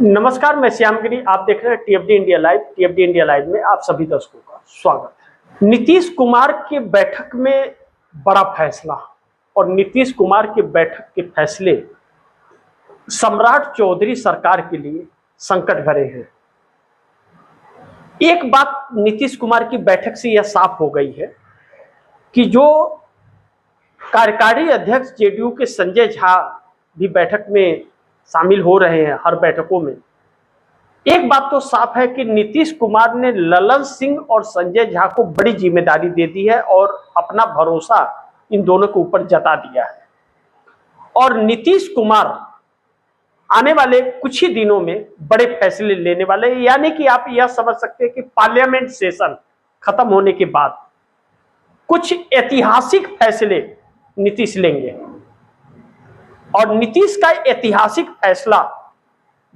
नमस्कार, मैं श्यामगिरी। आप देख रहे हैं टीएफडी इंडिया लाइव। टीएफडी इंडिया लाइव में आप सभी दर्शकों का स्वागत है। नीतीश कुमार की बैठक में बड़ा फैसला और नीतीश कुमार की बैठक के फैसले सम्राट चौधरी सरकार के लिए संकट भरे हैं। एक बात नीतीश कुमार की बैठक से यह साफ हो गई है कि जो कार्यकारी अध्यक्ष जेडीयू के संजय झा भी बैठक में शामिल हो रहे हैं हर बैठकों में। एक बात तो साफ है कि नीतीश कुमार ने ललन सिंह और संजय झा को बड़ी जिम्मेदारी दे दी है और अपना भरोसा इन दोनों के ऊपर जता दिया है। और नीतीश कुमार आने वाले कुछ ही दिनों में बड़े फैसले लेने वाले हैं, यानी कि आप यह समझ सकते हैं कि पार्लियामेंट सेशन खत्म होने के बाद कुछ ऐतिहासिक फैसले नीतीश लेंगे। और नीतीश का ऐतिहासिक फैसला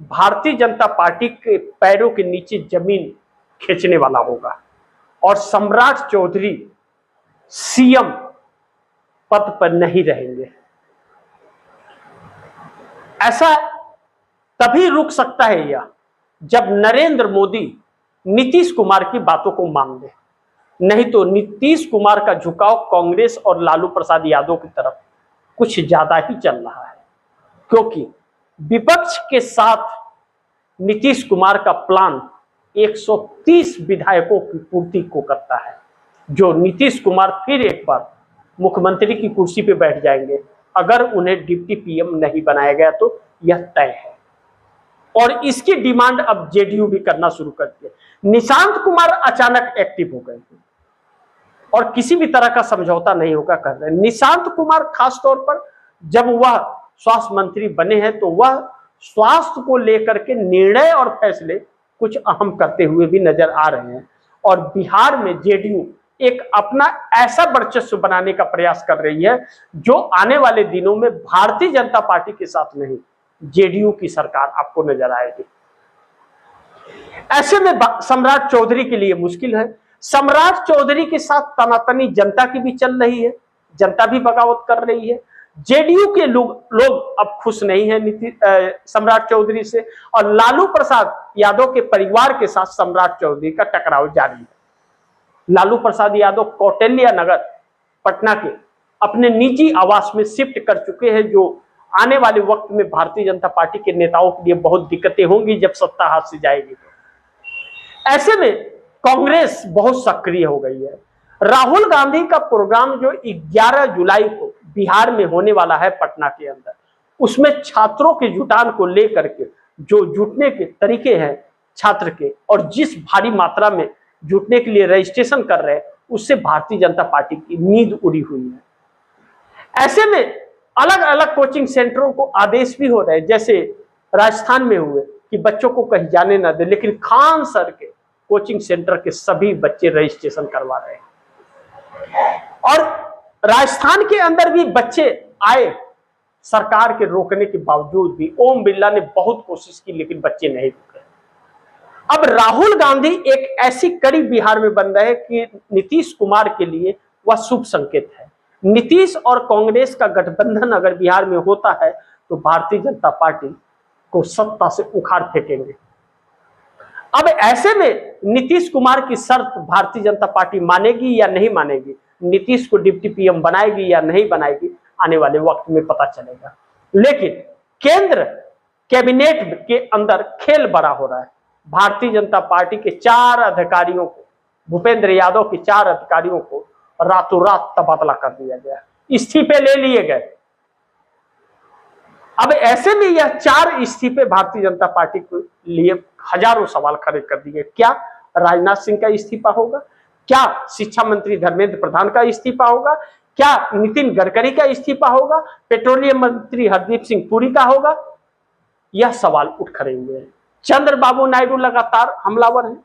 भारतीय जनता पार्टी के पैरों के नीचे जमीन खींचने वाला होगा और सम्राट चौधरी सीएम पद पर नहीं रहेंगे। ऐसा तभी रुक सकता है यह जब नरेंद्र मोदी नीतीश कुमार की बातों को मान ले, नहीं तो नीतीश कुमार का झुकाव कांग्रेस और लालू प्रसाद यादव की तरफ कुछ ज्यादा ही चल रहा है, क्योंकि विपक्ष के साथ नीतीश कुमार का प्लान 130 विधायकों की पूर्ति को करता है। जो नीतीश कुमार फिर एक बार मुख्यमंत्री की कुर्सी पे बैठ जाएंगे अगर उन्हें डिप्टी पीएम नहीं बनाया गया तो यह तय है। और इसकी डिमांड अब जेडीयू भी करना शुरू कर दिया। निशांत कुमार अचानक एक्टिव हो गए और किसी भी तरह का समझौता नहीं होगा कर रहे। निशांत कुमार खासतौर पर जब वह स्वास्थ्य मंत्री बने हैं तो वह स्वास्थ्य को लेकर के निर्णय और फैसले कुछ अहम करते हुए भी नजर आ रहे हैं। और बिहार में जेडीयू एक अपना ऐसा वर्चस्व बनाने का प्रयास कर रही है जो आने वाले दिनों में भारतीय जनता पार्टी के साथ नहीं, जेडीयू की सरकार आपको नजर आएगी। ऐसे में सम्राट चौधरी के लिए मुश्किल है। सम्राट चौधरी के साथ तनातनी जनता की भी चल रही है, जनता भी बगावत कर रही है। जेडीयू के लोग अब खुश नहीं है सम्राट चौधरी से, और लालू प्रसाद यादव के परिवार के साथ सम्राट चौधरी का टकराव जारी है। लालू प्रसाद यादव कौटिल्य नगर पटना के अपने निजी आवास में शिफ्ट कर चुके हैं, जो आने वाले वक्त में भारतीय जनता पार्टी के नेताओं के लिए बहुत दिक्कतें होंगी जब सत्ता हाथ से जाएगी तो। ऐसे में कांग्रेस बहुत सक्रिय हो गई है। राहुल गांधी का प्रोग्राम जो 11 जुलाई को बिहार में होने वाला है पटना के अंदर, उसमें छात्रों के जुटान को लेकर के जो जुटने के तरीके हैं छात्र के, और जिस भारी मात्रा में जुटने के लिए रजिस्ट्रेशन कर रहे हैं, उससे भारतीय जनता पार्टी की नींद उड़ी हुई है। ऐसे में अलग अलग कोचिंग सेंटरों को आदेश भी हो रहे हैं, जैसे राजस्थान में हुए कि बच्चों को कहीं जाने ना दे, लेकिन खान सर के कोचिंग सेंटर के सभी बच्चे रजिस्ट्रेशन करवा रहे हैं। और राजस्थान के अंदर भी बच्चे आए सरकार के रोकने के बावजूद भी। ओम बिरला ने बहुत कोशिश की लेकिन बच्चे नहीं रुके। अब राहुल गांधी एक ऐसी कड़ी बिहार में बन रहे हैं कि नीतीश कुमार के लिए वह शुभ संकेत है। नीतीश और कांग्रेस का गठबंधन अगर बिहार में होता है तो भारतीय जनता पार्टी को सत्ता से उखाड़ फेंकेंगे। अब ऐसे में नीतीश कुमार की शर्त भारतीय जनता पार्टी मानेगी या नहीं मानेगी, नीतीश को डिप्टी पीएम बनाएगी या नहीं बनाएगी, आने वाले वक्त में पता चलेगा। लेकिन केंद्र कैबिनेट के अंदर खेल बड़ा हो रहा है। भारतीय जनता पार्टी के 4 अधिकारियों को, भूपेंद्र यादव के 4 अधिकारियों को रातों रात तबादला कर दिया गया, इस्तीफे ले लिए गए। अब ऐसे में यह 4 इस्तीफे भारतीय जनता पार्टी के लिए हजारों सवाल खड़े कर दिए। क्या राजनाथ सिंह का इस्तीफा होगा? क्या शिक्षा मंत्री धर्मेंद्र प्रधान का इस्तीफा होगा? क्या नितिन गडकरी का इस्तीफा होगा? पेट्रोलियम मंत्री हरदीप सिंह पुरी का होगा? यह सवाल उठ खड़े हुए हैं। चंद्रबाबू नायडू लगातार हमलावर हैं,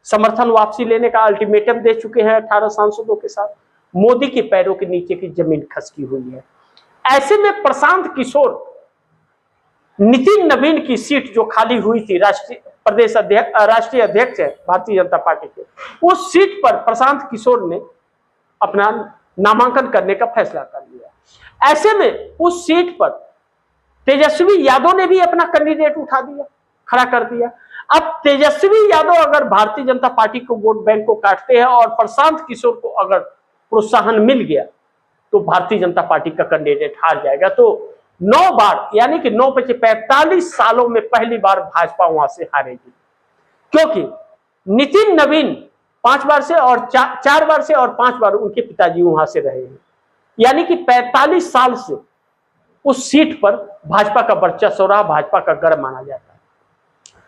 समर्थन वापसी लेने का अल्टीमेटम दे चुके हैं 18 सांसदों के साथ। मोदी के पैरों के नीचे की जमीन खसकी हुई है। ऐसे में प्रशांत किशोर, नितिन नवीन की सीट जो खाली हुई थी, राष्ट्रीय अध्यक्ष है भारतीय जनता पार्टी के, उस सीट पर प्रशांत किशोर ने अपना नामांकन करने का फैसला कर लिया। ऐसे में उस सीट पर तेजस्वी यादव ने भी अपना कैंडिडेट उठा दिया। खड़ा कर दिया। अब तेजस्वी यादव अगर भारतीय जनता पार्टी को वोट बैंक को काटते हैं और प्रशांत किशोर को अगर प्रोत्साहन मिल गया तो भारतीय जनता पार्टी का कैंडिडेट हार जाएगा। तो 9 बार यानी कि 9 बचे 45 सालों में पहली बार भाजपा वहां से हारेगी, क्योंकि नितिन नवीन 5 बार से और 4 बार से और 5 बार उनके पिताजी वहां से रहे हैं, यानी कि 45 साल से उस सीट पर भाजपा का वर्चस्व रहा, भाजपा का गढ़ माना जाता है।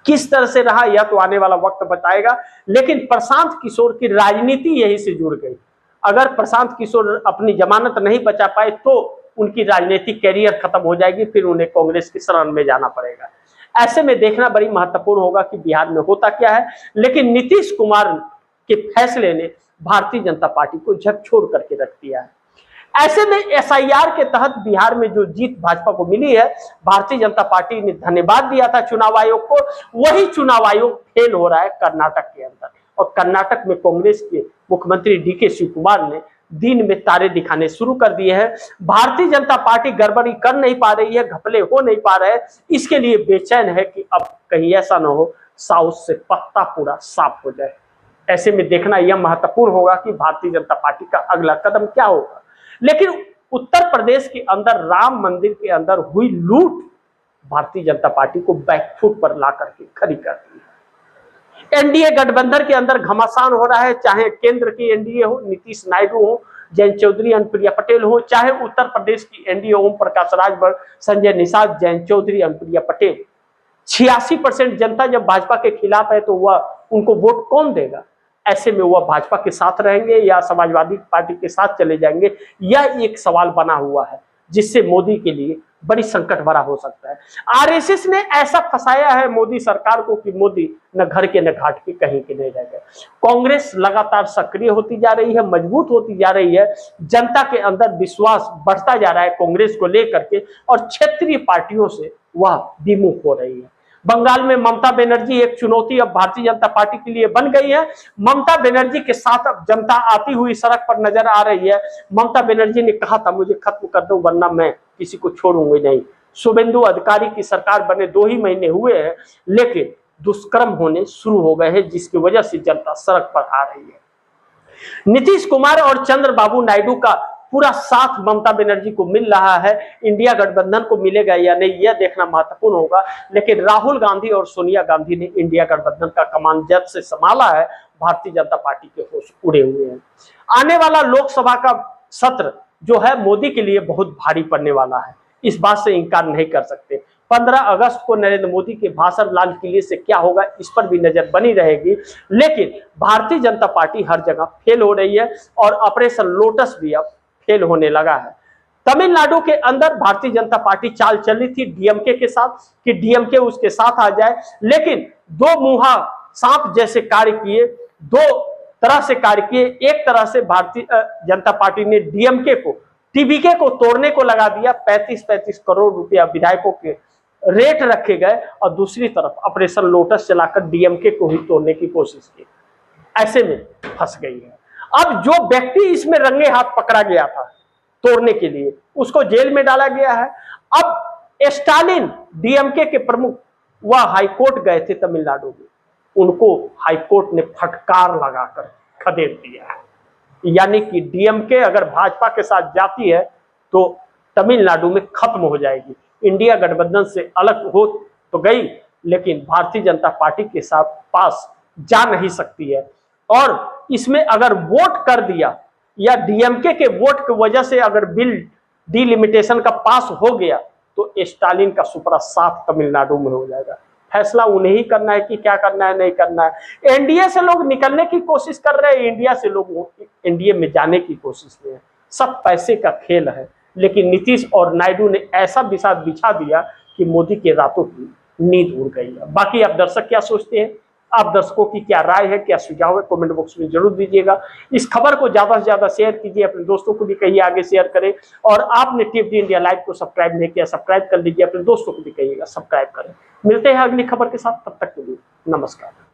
किस तरह से रहा यह तो आने वाला वक्त बताएगा, लेकिन प्रशांत किशोर की राजनीति यही से जुड़ गई। अगर प्रशांत किशोर अपनी जमानत नहीं बचा पाए तो उनकी राजनीतिक कैरियर खत्म हो जाएगी, फिर उन्हें कांग्रेस की शरण में जाना पड़ेगा। ऐसे में देखना बड़ी महत्वपूर्ण होगा कि बिहार में होता क्या है। लेकिन नीतीश कुमार के फैसले ने भारतीय जनता पार्टी को झकझोर करके रख दिया है। ऐसे में एसआईआर के तहत बिहार में जो जीत भाजपा को मिली है, भारतीय जनता पार्टी ने धन्यवाद दिया था चुनाव आयोग को, वही चुनाव आयोग फेल हो रहा है कर्नाटक के अंदर। और कर्नाटक में कांग्रेस के मुख्यमंत्री डीके शिव कुमार ने दिन में तारे दिखाने शुरू कर दिए हैं। भारतीय जनता पार्टी गड़बड़ी कर नहीं पा रही है, घपले हो नहीं पा रहे, इसके लिए बेचैन है कि अब कहीं ऐसा ना हो साउथ से पत्ता पूरा साफ हो जाए। ऐसे में देखना यह महत्वपूर्ण होगा कि भारतीय जनता पार्टी का अगला कदम क्या होगा। लेकिन उत्तर प्रदेश के अंदर राम मंदिर के अंदर हुई लूट भारतीय जनता पार्टी को बैकफुट पर ला करके खड़ी कर दी है। एनडीए गठबंधन के अंदर घमासान हो रहा है, चाहे केंद्र की एनडीए हो, नीतीश नायडू हो, जयंत चौधरी, अनुप्रिया पटेल हो, चाहे उत्तर प्रदेश की एनडीए ओम प्रकाश राजभर, संजय निषाद, जयंत चौधरी, अनुप्रिया पटेल। 86% जनता जब भाजपा के खिलाफ है तो वह उनको वोट कौन देगा। ऐसे में वह भाजपा के साथ रहेंगे या समाजवादी पार्टी के साथ चले जाएंगे, यह एक सवाल बना हुआ है, जिससे मोदी के लिए बड़ी संकट भरा हो सकता है। आरएसएस ने ऐसा फंसाया है मोदी सरकार को कि मोदी न घर के न घाट के कहीं के नहीं रह गए। कांग्रेस लगातार सक्रिय होती जा रही है, मजबूत होती जा रही है, जनता के अंदर विश्वास बढ़ता जा रहा है कांग्रेस को लेकर के, और क्षेत्रीय पार्टियों से वह विमुख हो रही है। बंगाल में ममता बनर्जी एक चुनौती अब भारतीय जनता पार्टी के लिए बन गई है। ममता बनर्जी के साथ अब जनता आती हुई सड़क पर नजर आ रही है। ममता बनर्जी ने कहा था मुझे खत्म कर दो वरना मैं किसी को छोड़ूंगी नहीं। शुभेंदु अधिकारी की सरकार बने 2 ही महीने हुए हैं, लेकिन दुष्कर्म होने शुरू हो गए हैं, जिसकी वजह से जनता सड़क पर आ रही है। नीतीश कुमार और चंद्रबाबू नायडू का पूरा साथ ममता बनर्जी को मिल रहा है। इंडिया गठबंधन को मिलेगा या नहीं यह देखना महत्वपूर्ण होगा। लेकिन राहुल गांधी और सोनिया गांधी ने इंडिया गठबंधन का कमान जब से संभाला है, भारतीय जनता पार्टी के होश उड़े हुए हैं। आने वाला लोकसभा का सत्र जो है मोदी के लिए बहुत भारी पड़ने वाला है, इस बात से इंकार नहीं कर सकते। 15 अगस्त को नरेंद्र मोदी के भाषण लाल किले से क्या होगा इस पर भी नजर बनी रहेगी। लेकिन भारतीय जनता पार्टी हर जगह फेल हो रही है और ऑपरेशन लोटस भी अब फेल होने लगा है। तमिलनाडु के अंदर भारतीय जनता पार्टी चाल चली थी डीएमके के साथ कि डीएमके उसके साथ आ जाए, लेकिन 2 मुहा सांप जैसे कार्य किए, 2 तरह से कार्य किए। एक तरह से भारतीय जनता पार्टी ने डीएमके को टीबीके को तोड़ने को लगा दिया, 35-35 करोड़ रुपया विधायकों के रेट रखे गए, और दूसरी तरफ ऑपरेशन लोटस चलाकर डीएमके को ही तोड़ने की कोशिश की। ऐसे में फंस गई है। अब जो व्यक्ति इसमें रंगे हाथ पकड़ा गया था तोड़ने के लिए, उसको जेल में डाला गया है। अब स्टालिन डीएमके के प्रमुख वह हाईकोर्ट गए थे तमिलनाडु में, उनको हाईकोर्ट ने फटकार लगाकर खदेड़ दिया है। यानी कि डीएमके अगर भाजपा के साथ जाती है तो तमिलनाडु में खत्म हो जाएगी। इंडिया गठबंधन से अलग हो तो गई, लेकिन भारतीय जनता पार्टी के साथ पास जा नहीं सकती है। और इसमें अगर वोट कर दिया या डीएमके के वोट की वजह से अगर बिल डिलिमिटेशन का पास हो गया तो स्टालिन का सुपरा साफ तमिलनाडु में हो जाएगा। फैसला उन्हें ही करना है कि क्या करना है नहीं करना है। एनडीए से लोग निकलने की कोशिश कर रहे हैं, इंडिया से लोग एनडीए में जाने की कोशिश में है। सब पैसे का खेल है। लेकिन नीतीश और नायडू ने ऐसा विषाद बिछा दिया कि मोदी के रातों की नींद उड़ गई है। बाकी आप दर्शक क्या सोचते हैं, आप दर्शकों की क्या राय है, क्या सुझाव है, कमेंट बॉक्स में जरूर दीजिएगा। इस खबर को ज्यादा से ज्यादा शेयर कीजिए, अपने दोस्तों को भी कहिए आगे शेयर करें। और आपने टीवी इंडिया लाइव को सब्सक्राइब नहीं किया, सब्सक्राइब कर लीजिए, अपने दोस्तों को भी कहिएगा सब्सक्राइब करें। मिलते हैं अगली खबर के साथ, तब तक के लिए नमस्कार।